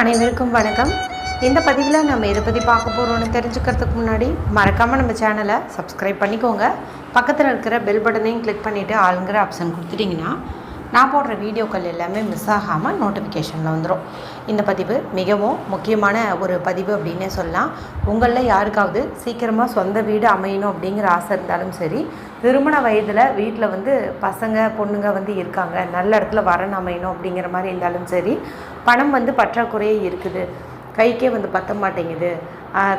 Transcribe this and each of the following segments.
அனைவருக்கும் வணக்கம். இந்த பதிவில் நம்ம இதை பற்றி பார்க்க போகிறோன்னு தெரிஞ்சுக்கிறதுக்கு முன்னாடி மறக்காமல் நம்ம சேனலை சப்ஸ்கிரைப் பண்ணிக்கோங்க. பக்கத்தில் இருக்கிற பெல் பட்டனையும் கிளிக் பண்ணிவிட்டு ஆளுங்கிற ஆப்ஷன் கொடுத்துட்டிங்கன்னா நான் போடுற வீடியோக்கள் எல்லாமே மிஸ் ஆகாமல் நோட்டிஃபிகேஷனில் வந்துடும். இந்த பதிவு மிகவும் முக்கியமான ஒரு பதிவு அப்படின்னே சொல்லலாம். உங்களில் யாருக்காவது சீக்கிரமாக சொந்த வீடு அமையணும் அப்படிங்கிற ஆசை இருந்தாலும் சரி, திருமண வயதில் வீட்டில் பசங்க பொண்ணுங்க இருக்காங்க, நல்ல இடத்துல வரன் அமையணும் அப்படிங்கிற மாதிரி இருந்தாலும் சரி, பணம் பற்றாக்குறையே இருக்குது, கைக்கே பத்த மாட்டேங்குது,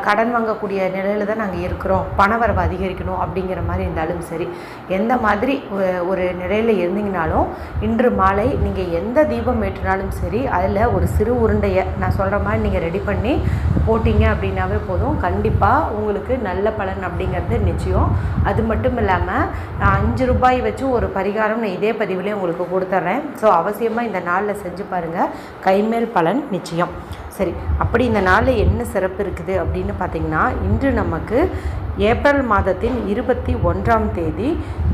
கடன் வாங்கக்கூடிய நிலையில் தான் நாங்கள் இருக்கிறோம், பணவரவு அதிகரிக்கணும் அப்படிங்கிற மாதிரி இருந்தாலும் சரி, எந்த மாதிரி ஒரு நிலையில் இருந்தீங்கனாலும் இன்று மாலை நீங்கள் எந்த தீபம் ஏற்றினாலும் சரி, அதில் ஒரு சிறு உருண்டையை நான் சொல்கிற மாதிரி நீங்கள் ரெடி பண்ணி போட்டிங்க அப்படின்னாவே போதும். கண்டிப்பாக உங்களுக்கு நல்ல பலன் அப்படிங்கிறது நிச்சயம். அது மட்டும் இல்லாமல் 5 ரூபாய் வச்சு ஒரு பரிகாரம் நான் இதே பதிவிலே உங்களுக்கு கொடுத்துட்றேன். ஸோ அவசியமாக இந்த நாளில் செஞ்சு பாருங்கள், கைமேல் பலன் நிச்சயம். சரி, அப்படி இந்த நாளில் என்ன சிறப்பு இருக்குது அப்படின்னு பார்த்திங்கன்னா, இன்று நமக்கு ஏப்ரல் மாதத்தின் 21ஆம் தேதி,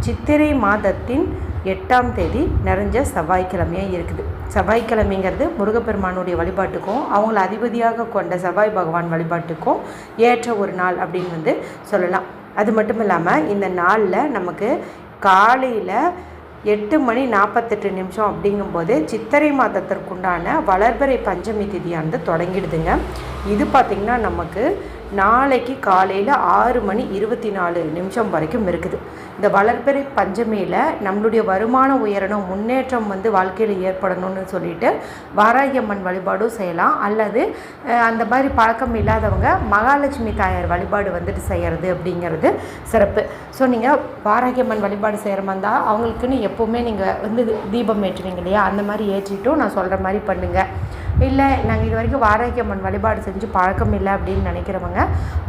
சித்திரை மாதத்தின் 8ஆம் தேதி நிறைஞ்ச செவ்வாய்க்கிழமையாக இருக்குது. செவ்வாய்க்கிழமைங்கிறது முருகப்பெருமானுடைய வழிபாட்டுக்கும் அவங்கள அதிபதியாக கொண்ட செவ்வாய் பகவான் வழிபாட்டுக்கும் ஏற்ற ஒரு நாள் அப்படின்னு சொல்லலாம். அது மட்டும் இல்லாமல் இந்த நாளில் நமக்கு காலையில் 8:48 அப்படிங்கும்போது சித்திரை மாதத்திற்குண்டான வளர்பிறை பஞ்சமி திதியானது தொடங்கிடுதுங்க. இது பார்த்திங்கன்னா நமக்கு நாளைக்கு காலையில் 6:24 வரைக்கும் இருக்குது. இந்த வளர்பிறை பஞ்சமியில் நம்மளுடைய வருமானம் உயரணும், முன்னேற்றம் வாழ்க்கையில் ஏற்படணும்னு சொல்லிட்டு வாராகியம்மன் வழிபாடும் செய்யலாம். அல்லது அந்த மாதிரி பழக்கம் இல்லாதவங்க மகாலட்சுமி தாயார் வழிபாடு செய்கிறது அப்படிங்கிறது சிறப்பு. ஸோ நீங்கள் வாராகியம்மன் வழிபாடு செய்கிற மாதிரி இருந்தால் அவங்களுக்குன்னு எப்போவுமே நீங்கள் தீபம் ஏற்றுவீங்க இல்லையா, அந்த மாதிரி ஏற்றிட்டும் நான் சொல்கிற மாதிரி பண்ணுங்கள். இல்லை நாங்கள் இது வரைக்கும் வாராகியம்மன் வழிபாடு செஞ்சு பழக்கம் இல்லை அப்படின்னு நினைக்கிறவங்க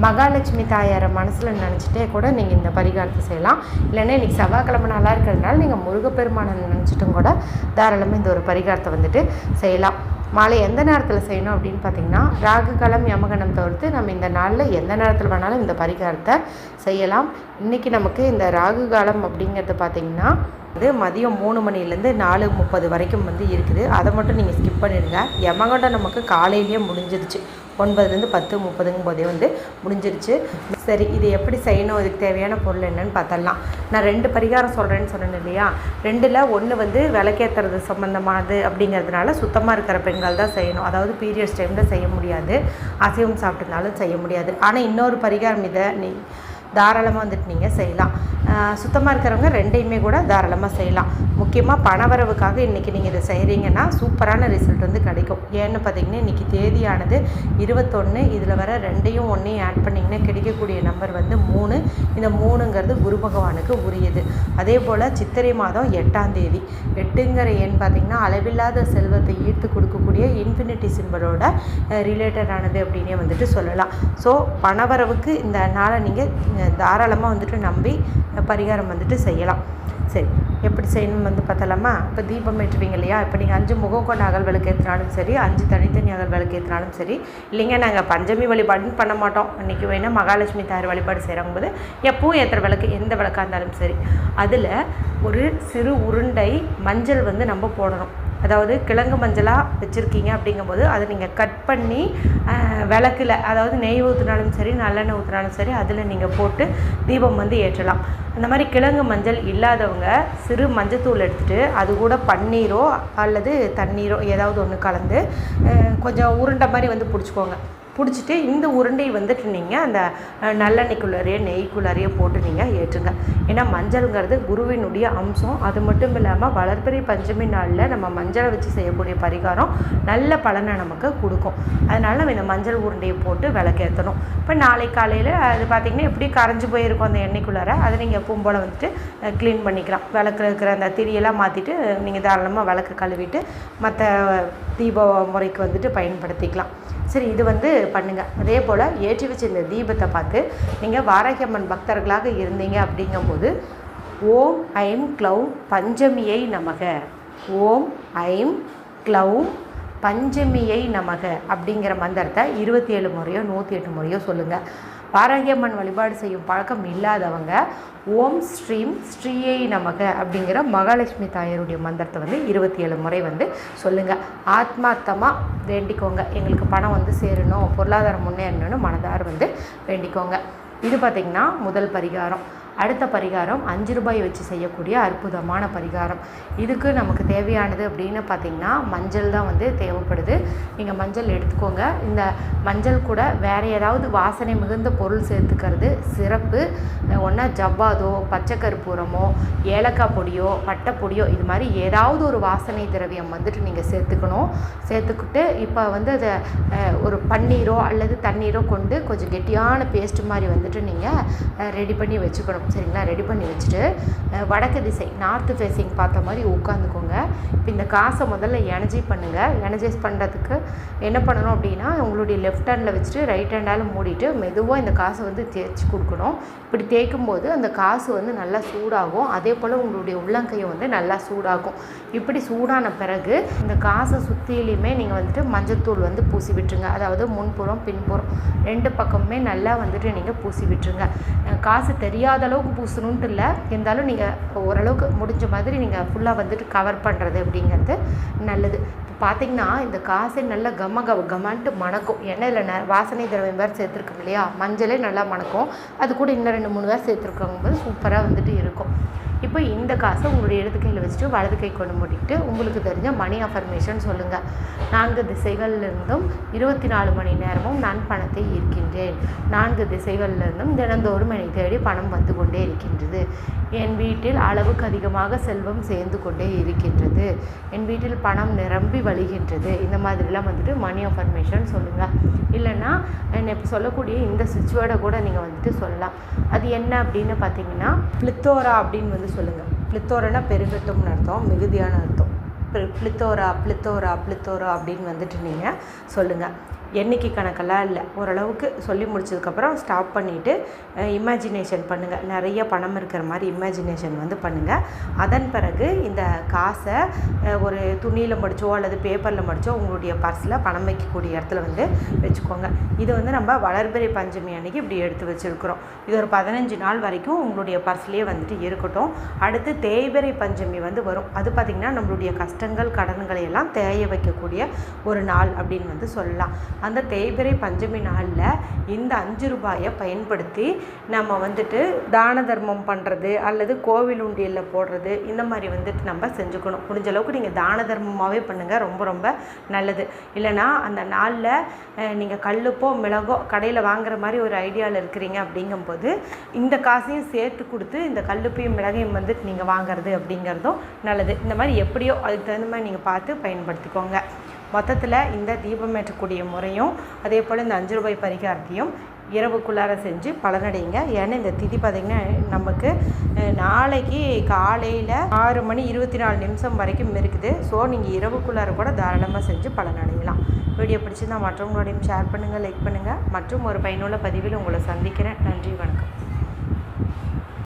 மகாலட்சுமி தாயாரை மனசில் நினச்சிட்டே கூட நீங்கள் இந்த பரிகாரத்தை செய்யலாம். இல்லைன்னா இன்றைக்கி செவ்வாய்க்கிழமை நல்லா இருக்கிறதுனால நீங்கள் முருகப்பெருமானை நினச்சிட்டும் கூட தாராளமாக இந்த ஒரு பரிகாரத்தை செய்யலாம். மாலை எந்த நேரத்தில் செய்யணும் அப்படின்னு பார்த்திங்கன்னா, ராகு காலம் யமகண்டம் தவிர்த்து நம்ம இந்த நாளில் எந்த நேரத்தில் வேணாலும் இந்த பரிகாரத்தை செய்யலாம். இன்றைக்கி நமக்கு இந்த ராகு காலம் அப்படிங்கிறது பார்த்திங்கன்னா மதியம் 3 மணிலேருந்து 4:30 வரைக்கும் இருக்குது. அதை மட்டும் நீங்கள் ஸ்கிப் பண்ணிடுங்க. யமகண்டம் நமக்கு காலையிலேயே முடிஞ்சிருச்சு, 9லேருந்து 10:30 போதே முடிஞ்சிருச்சு. சரி, இது எப்படி செய்யணும், இதுக்கு தேவையான பொருள் என்னன்னு பார்த்தலாம். நான் 2 பரிகாரம் சொல்கிறேன்னு சொன்னேன் இல்லையா, 2ல் ஒன்று விளக்கேற்றுறது சம்மந்தமானது அப்படிங்கிறதுனால சுத்தமாக இருக்கிற பெண்கள் தான் செய்யணும். அதாவது பீரியட்ஸ் டைமில் செய்ய முடியாது, அசைவம் சாப்பிட்டதுனாலும் செய்ய முடியாது. ஆனால் இன்னொரு பரிகாரம் இதை தாராளமாக நீங்கள் செய்யலாம். சுத்தமாக இருக்கிறவங்க 2யுமே கூட தாராளமாக செய்யலாம். முக்கியமாக பணவரவுக்காக இன்றைக்கி நீங்கள் இதை செய்கிறீங்கன்னா சூப்பரான ரிசல்ட் கிடைக்கும். ஏன்னு பார்த்திங்கன்னா இன்றைக்கி தேதியானது 21. இதில் வர 2யும் 1யும் ஆட் பண்ணிங்கன்னா கிடைக்கக்கூடிய நம்பர் 3. இந்த 3ங்கிறது குரு பகவானுக்கு உரியது. அதே போல் சித்திரை மாதம் 8ஆம் தேதி, 8ங்கிற எண் பார்த்திங்கன்னா அளவில்லாத செல்வத்தை ஈர்த்து கொடுக்கக்கூடிய இன்ஃபினிட்டி சிம்பலோட ரிலேட்டடானது அப்படின்னே சொல்லலாம். ஸோ பணவரவுக்கு இந்த நாளை நீங்கள் தாராளமாக நம்பி பரிகாரம் செய்யலாம். சரி, எப்படி செய்யணும் பார்த்தலாமா. இப்போ தீபம் ஏற்றுவீங்க இல்லையா, இப்போ நீங்கள் 5 முகம் கொண்ட அகல் விளக்கு ஏற்றினாலும் சரி, 5 தனித்தனி அகல் விளக்கு ஏற்றினாலும் சரி, இல்லைங்க நாங்கள் பஞ்சமி வழிபாடுன்னு பண்ண மாட்டோம், இன்றைக்கி வேணால் மகாலட்சுமி தாயார் வழிபாடு செய்கிறவங்க போது எப்பவும் ஏற்றுற விளக்கு எந்த விளக்காக இருந்தாலும் சரி, அதில் ஒரு சிறு உருண்டை மஞ்சள் நம்ம போடணும். அதாவது கிழங்கு மஞ்சளாக வச்சுருக்கீங்க அப்படிங்கும்போது அதை நீங்கள் கட் பண்ணி விளக்கில், அதாவது நெய் ஊற்றினாலும் சரி நல்லெண்ணெய் ஊற்றினாலும் சரி, அதில் நீங்கள் போட்டு தீபம் ஏற்றலாம். அந்த மாதிரி கிழங்கு மஞ்சள் இல்லாதவங்க சிறு மஞ்சத்தூள் எடுத்துகிட்டு அது கூட பன்னீரோ அல்லது தண்ணீரோ ஏதாவது ஒன்று கலந்து கொஞ்சம் உருண்டை மாதிரி பிடிச்சிக்கோங்க. பிடிச்சிட்டு இந்த உருண்டை நீங்கள் அந்த நல்லெண்ணெய்க்குள்ளாரையே நெய்க்குள்ளாரையே போட்டு நீங்கள் ஏற்றுங்க. ஏன்னா மஞ்சள்ங்கிறது குருவினுடைய அம்சம். அது மட்டும் இல்லாமல் வளர்பிறை பஞ்சமி நாளில் நம்ம மஞ்சளை வச்சு செய்யக்கூடிய பரிகாரம் நல்ல பலனை நமக்கு கொடுக்கும். அதனால் நம்ம இந்த மஞ்சள் உருண்டையை போட்டு விளக்கேற்றணும். இப்போ நாளை காலையில் அது பார்த்திங்கன்னா எப்படி கரைஞ்சி போயிருக்கும் அந்த எண்ணெய்க்குள்ளார, அதை நீங்கள் எப்பவும் போல் க்ளீன் பண்ணிக்கலாம். விளக்கில் இருக்கிற அந்த திரியெல்லாம் மாற்றிட்டு நீங்கள் தாராளமாக விளக்கு கழுவிட்டு மற்ற தீப முறைக்கு பயன்படுத்திக்கலாம். சரி, இது பண்ணுங்கள். அதே போல் ஏற்றி வச்ச இந்த தீபத்தை பார்த்து நீங்கள் வாராகியம்மன் பக்தர்களாக இருந்தீங்க அப்படிங்கும்போது ஓம் ஐம் க்ளௌம் பஞ்சமியை நமக, ஓம் ஐம் க்ளௌம் பஞ்சமியை நமக அப்படிங்கிற மந்திரத்தை 27 முறையோ 108 முறையோ சொல்லுங்கள். வாராகியம்மன் வழிபாடு செய்யும் பழக்கம் இல்லாதவங்க ஓம் ஸ்ரீம் ஸ்ரீயை நமக அப்படிங்கிற மகாலட்சுமி தாயாருடைய மந்திரத்தை வந்து 27 முறை வந்து சொல்லுங்கள். ஆத்மார்த்தமாக வேண்டிக்கோங்க. எங்களுக்கு பணம் வந்து சேரணும், பொருளாதாரம் முன்னேறணும்னு மனதார வந்து வேண்டிக்கோங்க. இது பார்த்திங்கன்னா முதல் பரிகாரம். அடுத்த பரிகாரம் 5 ரூபாய் வச்சு செய்யக்கூடிய அற்புதமான பரிகாரம். இதுக்கு நமக்கு தேவையானது அப்படின்னு பார்த்திங்கன்னா மஞ்சள் தான் வந்து தேவைப்படுது. நீங்கள் மஞ்சள் எடுத்துக்கோங்க. இந்த மஞ்சள் கூட வேறு ஏதாவது வாசனை மிகுந்த பொருள் சேர்த்துக்கிறது சிறப்பு. ஒன்றா ஜவ்வாதோ, பச்சை கற்பூரமோ, ஏலக்காய் பொடியோ, பட்டை பொடியோ, இது மாதிரி ஏதாவது ஒரு வாசனை திரவியம் வந்துட்டு நீங்கள் சேர்த்துக்கணும். சேர்த்துக்கிட்டு இப்போ வந்து அதை ஒரு பன்னீரோ அல்லது தண்ணீரோ கொண்டு கொஞ்சம் கெட்டியான பேஸ்ட் மாதிரி வந்துட்டு நீங்கள் ரெடி பண்ணி வச்சுக்கணும். சரிங்களா? ரெடி பண்ணி வச்சுட்டு வடக்கு திசை நார்த்து ஃபேஸிங் பார்த்த மாதிரி உட்காந்துக்கோங்க. இப்போ இந்த காசை முதல்ல எனர்ஜைஸ் பண்ணுறதுக்கு என்ன பண்ணணும் அப்படின்னா, உங்களுடைய லெஃப்ட் ஹேண்டில் வச்சுட்டு ரைட் ஹேண்டால் மூடிட்டு மெதுவாக இந்த காசை வந்து தேய்ச்சி கொடுக்கணும். இப்படி தேய்க்கும் போது அந்த காசு வந்து நல்லா சூடாகும். அதே போல் உங்களுடைய உள்ளங்கையை வந்து நல்லா சூடாகும். இப்படி சூடான பிறகு இந்த காசை சுற்றிலையுமே நீங்கள் வந்துட்டு மஞ்சத்தூள் வந்து பூசி விட்டுருங்க. அதாவது முன்புறம் பின்புறம் 2 பக்கமுமே நல்லா வந்துட்டு நீங்கள் பூசி விட்டுருங்க. காசு தெரியாத அளவுக்கு பூசணுன்ட்டு இல்லை, இருந்தாலும் நீங்கள் ஓரளவுக்கு முடிஞ்ச மாதிரி நீங்கள் ஃபுல்லாக வந்துட்டு கவர் பண்ணுறது அப்படிங்கிறது நல்லது. இப்போ பார்த்திங்கன்னா இந்த காசை நல்லா கமன்ட்டு மணக்கும். ஏன்னா இதில் வாசனை திரவியம் வேறு சேர்த்துருக்கோம் இல்லையா, மஞ்சளே நல்லா மணக்கும். அது கூட இன்னும் 2-3 வேறு சேர்த்துருக்கோங்கும்போது சூப்பராக வந்துட்டு இருக்கும். இப்போ இந்த காசை உங்களுடைய இடது கையில் வச்சுட்டு வலது கை கொண்டு மூடிட்டு உங்களுக்கு தெரிஞ்ச மணி அஃபர்மேஷன் சொல்லுங்கள். 4 திசைகளிலிருந்தும் 24 மணி நேரமும் நான் பணத்தை ஈர்க்கின்றேன். 4 திசைகளிலிருந்தும் தினந்தோறும் என்னை தேடி பணம் வந்து கொண்டே இருக்கின்றது. என் வீட்டில் அளவுக்கு அதிகமாக செல்வம் சேர்ந்து கொண்டே இருக்கின்றது. என் வீட்டில் பணம் நிரம்பி வழிகின்றது. இந்த மாதிரிலாம் வந்துட்டு மணி அஃபர்மேஷன் சொல்லுங்கள். இல்லைன்னா இப்போ சொல்லக்கூடிய இந்த சுவிட்ச் கூட நீங்கள் வந்துட்டு சொல்லலாம். அது என்ன அப்படின்னு பார்த்தீங்கன்னா பிளித்தோரா அப்படின்னு வந்து சொல்லுங்கள். பிளித்தோரானா பெருங்கட்டும்னு அர்த்தம், மிகுதியான அர்த்தம். பிளித்தோரா அப்படின்னு வந்துட்டு நீங்கள் சொல்லுங்கள். எண்ணிக்கை கணக்கெல்லாம் இல்லை, ஓரளவுக்கு சொல்லி முடிச்சதுக்கப்புறம் ஸ்டாப் பண்ணிவிட்டு இமேஜினேஷன் பண்ணுங்கள். நிறைய பணம் இருக்கிற மாதிரி இமேஜினேஷன் வந்து பண்ணுங்கள். அதன் பிறகு இந்த காசை ஒரு துணியில் மடிச்சோ அல்லது பேப்பரில் மடிச்சோ உங்களுடைய பர்ஸில் பணம் வைக்கக்கூடிய இடத்துல வந்து வச்சுக்கோங்க. இது வந்து நம்ம வளர்பிறை பஞ்சமி அன்றைக்கி இப்படி எடுத்து வச்சுருக்குறோம். இது ஒரு 15 நாள் வரைக்கும் உங்களுடைய பர்ஸ்லேயே வந்துட்டு இருக்கட்டும். அடுத்து தேய்பிறை பஞ்சமி வந்து வரும். அது பார்த்திங்கன்னா நம்மளுடைய கஷ்டங்கள் கடன்களை எல்லாம் தேய வைக்கக்கூடிய ஒரு நாள் அப்படின்னு வந்து சொல்லலாம். அந்த தேய்பிறை பஞ்சமி நாளில் இந்த 5 ரூபாயை பயன்படுத்தி நம்ம வந்துட்டு தான தர்மம் பண்ணுறது அல்லது கோவில் உண்டியலில் போடுறது இந்த மாதிரி வந்துட்டு நம்ம செஞ்சுக்கணும். முடிஞ்ச அளவுக்கு நீங்கள் தான தர்மமாகவே பண்ணுங்கள், ரொம்ப ரொம்ப நல்லது. இல்லைனா அந்த நாளில் நீங்கள் கல்லுப்போ மிளகோ கடையில் வாங்குற மாதிரி ஒரு ஐடியாவில் இருக்கிறீங்க அப்படிங்கும்போது இந்த காசையும் சேர்த்து கொடுத்து இந்த கல்லுப்பையும் மிளகையும் வந்துட்டு நீங்கள் வாங்குறது அப்படிங்கிறதும் நல்லது. இந்த மாதிரி எப்படியோ அதுக்கு தகுந்த மாதிரி நீங்கள் பார்த்து பயன்படுத்திக்கோங்க. மொத்தத்தில் இந்த தீபம் ஏற்றக்கூடிய முறையும் அதே போல் இந்த 5 ரூபாய் பரிகாரத்தையும் இரவுக்குள்ளார செஞ்சு பலனடைங்க. ஏன்னா இந்த திதி பார்த்திங்கன்னா நமக்கு நாளைக்கு காலையில் 6 மணி 24 நிமிஷம் வரைக்கும் இருக்குது. ஸோ நீங்கள் இரவுக்குள்ளார கூட தாராளமாக செஞ்சு பலனடையலாம். வீடியோ பிடிச்சிருந்தால் மற்றவங்களோடையும் ஷேர் பண்ணுங்கள், லைக் பண்ணுங்கள். மற்றும் ஒரு பயனுள்ள பதிவில் உங்களை சந்திக்கிறேன். நன்றி, வணக்கம்.